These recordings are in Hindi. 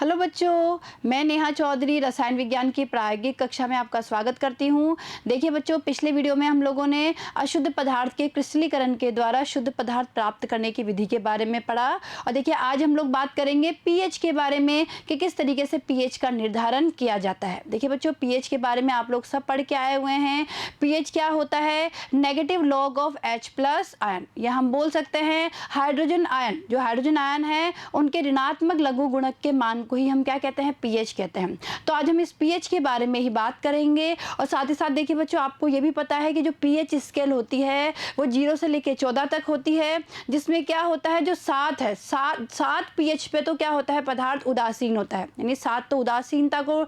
हेलो बच्चों, मैं नेहा चौधरी रसायन विज्ञान की प्रायोगिक कक्षा में आपका स्वागत करती हूँ। देखिए बच्चों, पिछले वीडियो में हम लोगों ने अशुद्ध पदार्थ के क्रिस्टलीकरण के द्वारा शुद्ध पदार्थ प्राप्त करने की विधि के बारे में पढ़ा। और देखिए आज हम लोग बात करेंगे पीएच के बारे में कि किस तरीके से पीएच का निर्धारण किया जाता है। देखिए बच्चों, पीएच के बारे में आप लोग सब पढ़ के आए हुए हैं। पीएच क्या होता है? Negative log of H+ ion, या हम बोल सकते हैं हाइड्रोजन आयन। जो हाइड्रोजन आयन है उनके ऋणात्मक लघु गुणक के मान को ही हम क्या कहते हैं? पीएच कहते हैं। तो आज हम इस पीएच के बारे में ही बात करेंगे। और साथ ही साथ देखिए बच्चों, आपको ये भी पता है कि जो पीएच स्केल होती है वो 0 से लेकर 14 तक होती है, जिसमें क्या होता है जो 7 है, 7 पीएच पे तो क्या होता है? पदार्थ उदासीन होता है, यानी 7 तो उदासीनता को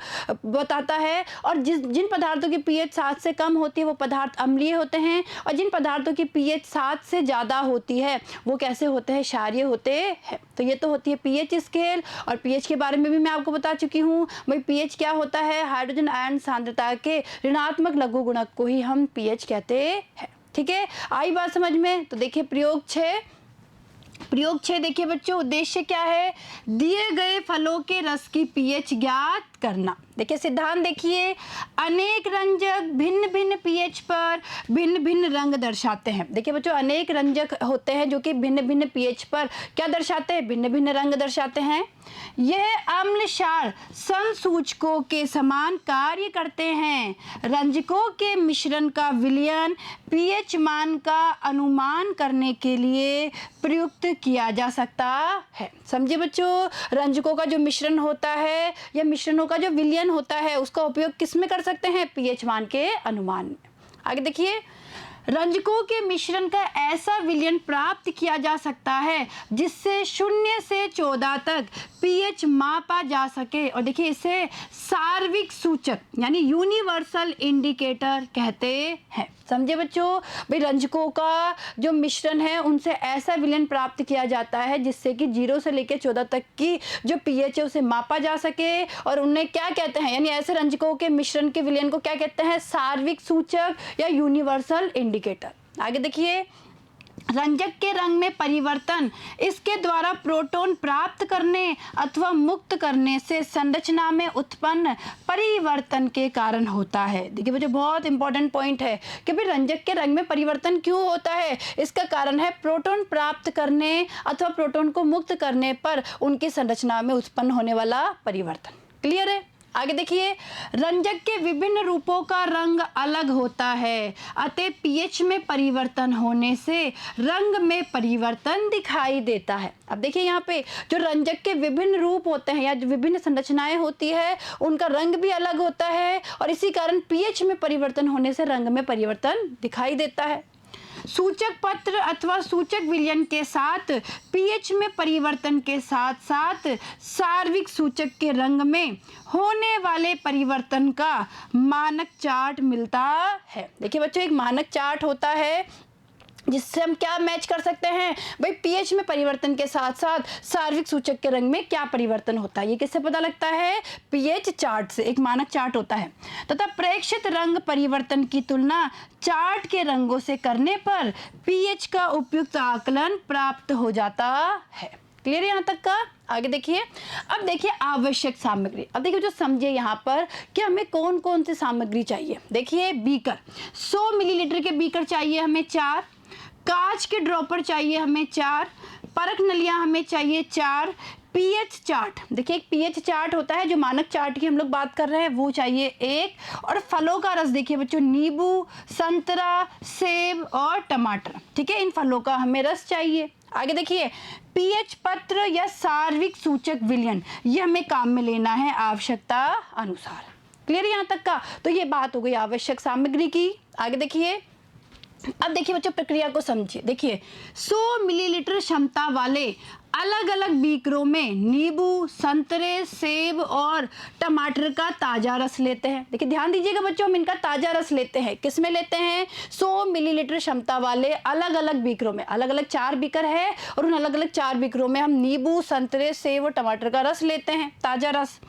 बताता है। और जिन पदार्थों की पीएच 7 से कम होती है वो पदार्थ अम्लीय होते हैं, और जिन पदार्थों की पीएच 7 से ज़्यादा होती है वो कैसे होते हैं? क्षारीय होते हैं। तो ये तो होती है पीएच स्केल। और पीएच के बारे में भी मैं आपको बता चुकी हूँ। भाई पीएच क्या होता है? हाइड्रोजन आयन सांद्रता के ऋणात्मक लघु गुणक को ही हम पीएच कहते हैं। ठीक है, आई बात समझ में? तो देखिए प्रयोग 6 देखिए बच्चों, उद्देश्य क्या है? दिए गए फलों के रस की पीएच ज्ञात करना। देखिए सिद्धांत देखिए, अनेक रंजक भिन्न भिन्न पीएच पर भिन्न भिन्न रंग दर्शाते हैं। देखिए बच्चों, अनेक रंजक होते हैं जो कि भिन्न भिन्न पीएच पर क्या दर्शाते हैं? भिन्न भिन्न रंग दर्शाते हैं। यह अम्ल क्षार संसूचकों के समान कार्य करते हैं। रंजकों के मिश्रण का विलयन पीएच मान का अनुमान करने के लिए प्रयुक्त किया जा सकता है। समझे बच्चों, रंजकों का जो मिश्रण होता है या मिश्रणों का जो विलयन होता है उसका उपयोग किस में कर सकते हैं? पीएच मान के अनुमान में। आगे देखिए, रंजकों के मिश्रण का ऐसा विलयन प्राप्त किया जा सकता है जिससे 0 से 14 तक पीएच मापा जा सके। और देखिए इसे सार्वत्रिक सूचक यानी यूनिवर्सल इंडिकेटर कहते हैं। समझे बच्चों, भाई रंजकों का जो मिश्रण है उनसे ऐसा विलयन प्राप्त किया जाता है जिससे कि 0 से लेकर 14 तक की जो पीएच है उसे मापा जा सके। और उन्हें क्या कहते हैं? यानी ऐसे रंजकों के मिश्रण के विलयन को क्या कहते हैं? सार्वत्रिक सूचक या यूनिवर्सल इंडिकेटर। आगे देखिए, रंजक के रंग में परिवर्तन इसके द्वारा प्रोटॉन प्राप्त करने अथवा मुक्त करने से संरचना में उत्पन्न परिवर्तन के कारण होता है। देखिए मुझे बहुत इंपॉर्टेंट पॉइंट है कि भाई रंजक के रंग में परिवर्तन क्यों होता है? इसका कारण है प्रोटॉन प्राप्त करने अथवा प्रोटॉन को मुक्त करने पर उनकी संरचना में उत्पन्न होने वाला परिवर्तन। क्लियर है? आगे देखिए, रंजक के विभिन्न रूपों का रंग अलग होता है, अतः पीएच में परिवर्तन होने से रंग में परिवर्तन दिखाई देता है। अब देखिए यहाँ पे जो रंजक के विभिन्न रूप होते हैं या जो विभिन्न संरचनाएं होती है उनका रंग भी अलग होता है, और इसी कारण पीएच में परिवर्तन होने से रंग में परिवर्तन दिखाई देता है। सूचक पत्र अथवा सूचक विलयन के साथ पीएच में परिवर्तन के साथ साथ सार्वत्रिक सूचक के रंग में होने वाले परिवर्तन का मानक चार्ट मिलता है। देखिए बच्चों, एक मानक चार्ट होता है जिससे हम क्या मैच कर सकते हैं? भाई पीएच में परिवर्तन के साथ साथ सार्वत्रिक सूचक के रंग में क्या परिवर्तन होता है, ये किससे पता लगता है? पीएच चार्ट से। एक मानक चार्ट होता है तथा प्रेक्षित रंग परिवर्तन की तुलना चार्ट के रंगों से करने पर पीएच का उपयुक्त आकलन प्राप्त हो जाता है। क्लियर है यहाँ तक का? आगे देखिए, अब देखिए आवश्यक सामग्री। अब देखिए जो समझिए यहाँ पर कि हमें कौन कौन सी सामग्री चाहिए। देखिए बीकर, 100 मिलीलीटर के बीकर चाहिए हमें 4, कांच के ड्रॉपर चाहिए हमें 4, परख नलियां हमें चाहिए 4, पीएच चार्ट। देखिए एक पीएच चार्ट होता है, जो मानक चार्ट की हम लोग बात कर रहे हैं वो चाहिए 1, और फलों का रस देखिए बच्चों, नींबू, संतरा, सेब और टमाटर। ठीक है, इन फलों का हमें रस चाहिए। आगे देखिए, पीएच पत्र या सार्वत्रिक सूचक विलयन ये हमें काम में लेना है आवश्यकता अनुसार। क्लियर यहाँ तक का? तो ये बात हो गई आवश्यक सामग्री की। आगे देखिए, अब देखिए बच्चों प्रक्रिया को समझिए। देखिए 100 मिलीलीटर क्षमता वाले अलग अलग बीकरों में नींबू, संतरे, सेब और टमाटर का ताज़ा रस लेते हैं। देखिए ध्यान दीजिएगा बच्चों, हम इनका ताज़ा रस लेते हैं। किस में लेते हैं? 100 मिलीलीटर क्षमता वाले अलग अलग बीकरों में। अलग अलग 4 बीकर है और उन अलग अलग 4 बीकरों में हम नींबू, संतरे, सेब और टमाटर का रस लेते हैं, ताज़ा रस।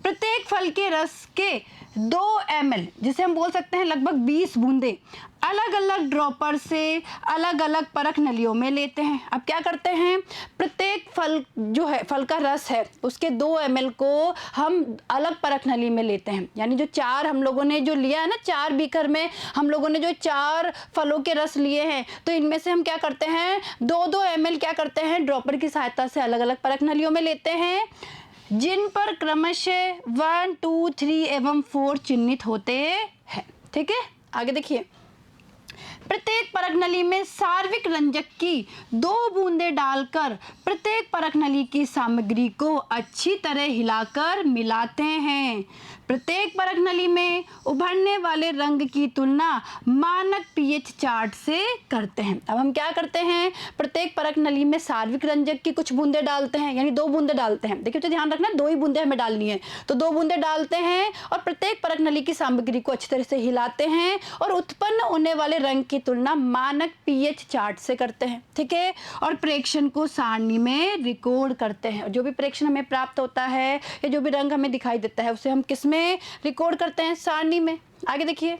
प्रत्येक फल के रस के 2 ml, जिसे हम बोल सकते हैं लगभग 20 बूंदे, अलग अलग ड्रॉपर से अलग अलग परख नलियों में लेते हैं। अब क्या करते हैं? प्रत्येक प्रत्येक फल जो है, फल का रस है, उसके 2 ml को हम अलग परख नली में लेते हैं। यानी जो 4 हम लोगों ने जो लिया है ना, 4 बीकर में हम लोगों ने जो 4 फलों के रस लिए हैं, तो इनमें से हम क्या करते हैं, 2-2 ml क्या करते हैं, ड्रॉपर की सहायता से अलग अलग परख नलियों में लेते हैं, जिन पर क्रमशः 1, 2, 3 एवं 4 चिन्हित होते हैं। ठीक है, आगे देखिए। प्रत्येक परख नली में सार्विक रंजक की 2 बूंदें डालकर प्रत्येक परख नली की सामग्री को अच्छी तरह हिलाकर मिलाते हैं। प्रत्येक परख नली में उभरने वाले रंग की तुलना मानक पीएच चार्ट से करते हैं। अब हम क्या करते हैं, प्रत्येक परख नली में सार्विक रंजक की कुछ बूंदें डालते हैं, यानी 2 बूंदें डालते हैं। देखिए तो ध्यान रखना, 2 ही बूंदें हमें डालनी है, तो 2 बूंदें डालते हैं और प्रत्येक परख नली की सामग्री को अच्छी तरह से हिलाते हैं और उत्पन्न होने वाले रंग की तुलना मानक पीएच चार्ट से करते हैं। ठीक है, और प्रेक्षण को सारणी में रिकॉर्ड करते हैं। जो भी प्रेक्षण हमें प्राप्त होता है या जो भी रंग हमें दिखाई देता है, उसे हम किस में रिकॉर्ड करते हैं, सारणी में। आगे देखिए।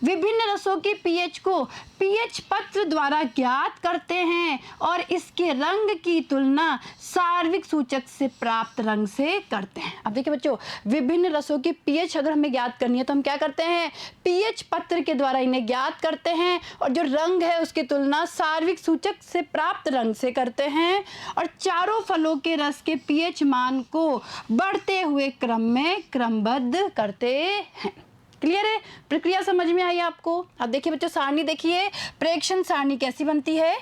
विभिन्न रसों के पीएच को पीएच पत्र द्वारा ज्ञात करते हैं और इसके रंग की तुलना सार्विक सूचक से प्राप्त रंग से करते हैं। अब देखिए बच्चों, विभिन्न रसों की पीएच अगर हमें ज्ञात करनी है तो हम क्या करते हैं, पीएच पत्र के द्वारा इन्हें ज्ञात करते हैं और जो रंग है उसकी तुलना सार्विक सूचक से प्राप्त रंग से करते हैं और चारों फलों के रस के पीएच मान को बढ़ते हुए क्रम में क्रमबद्ध करते हैं। क्लियर है, प्रक्रिया समझ में आई आपको। अब देखिए बच्चों, सारणी देखिए, प्रेक्षण सारणी कैसी बनती है।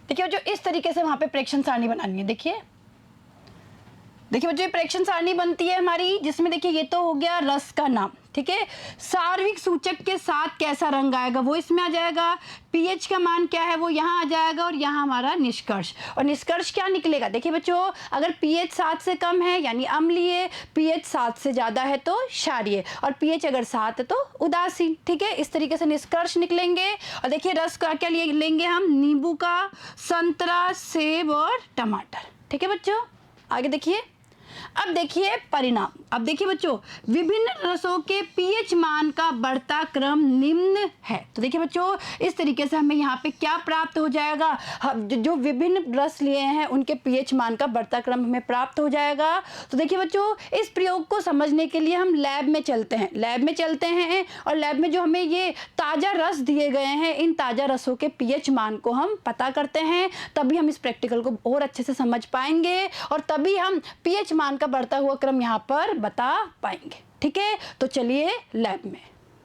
देखिए बच्चों, इस तरीके से वहां पे प्रेक्षण सारणी बनानी है। देखिए बच्चों, ये प्रेक्षण सारणी बनती है हमारी, जिसमें देखिए ये तो हो गया रस का नाम। ठीक है, सार्विक सूचक के साथ कैसा रंग आएगा वो इसमें आ जाएगा, पीएच का मान क्या है वो यहाँ आ जाएगा और यहाँ हमारा निष्कर्ष। और निष्कर्ष क्या निकलेगा, देखिए बच्चों, अगर पीएच 7 से कम है यानी अम्लीय, पीएच 7 से ज़्यादा है तो क्षारीय, और पीएच अगर 7 है तो उदासीन। ठीक है, इस तरीके से निष्कर्ष निकलेंगे। और देखिए रस का क्या लेंगे हम, नींबू का, संतरा, सेब और टमाटर। ठीक है बच्चों, आगे देखिए। अब देखिए परिणाम। अब देखिए बच्चों, विभिन्न रसों के पीएच मान का बढ़ता क्रम निम्न है। तो देखिए बच्चों, इस तरीके से हमें यहाँ पे क्या प्राप्त हो जाएगा, जो विभिन्न रस लिए हैं उनके पीएच मान का बढ़ता क्रम हमें प्राप्त हो जाएगा। तो देखिए बच्चों, इस प्रयोग को समझने के लिए हम लैब में चलते हैं। लैब में चलते हैं और लैब में जो हमें ये ताज़ा रस दिए गए हैं, इन ताज़ा रसों के पीएच मान को हम पता करते हैं, तभी हम इस प्रैक्टिकल को और अच्छे से समझ पाएंगे और तभी हम पीएच मान का बढ़ता हुआ क्रम यहाँ पर बता पाएंगे। ठीक है, तो चलिए लैब में।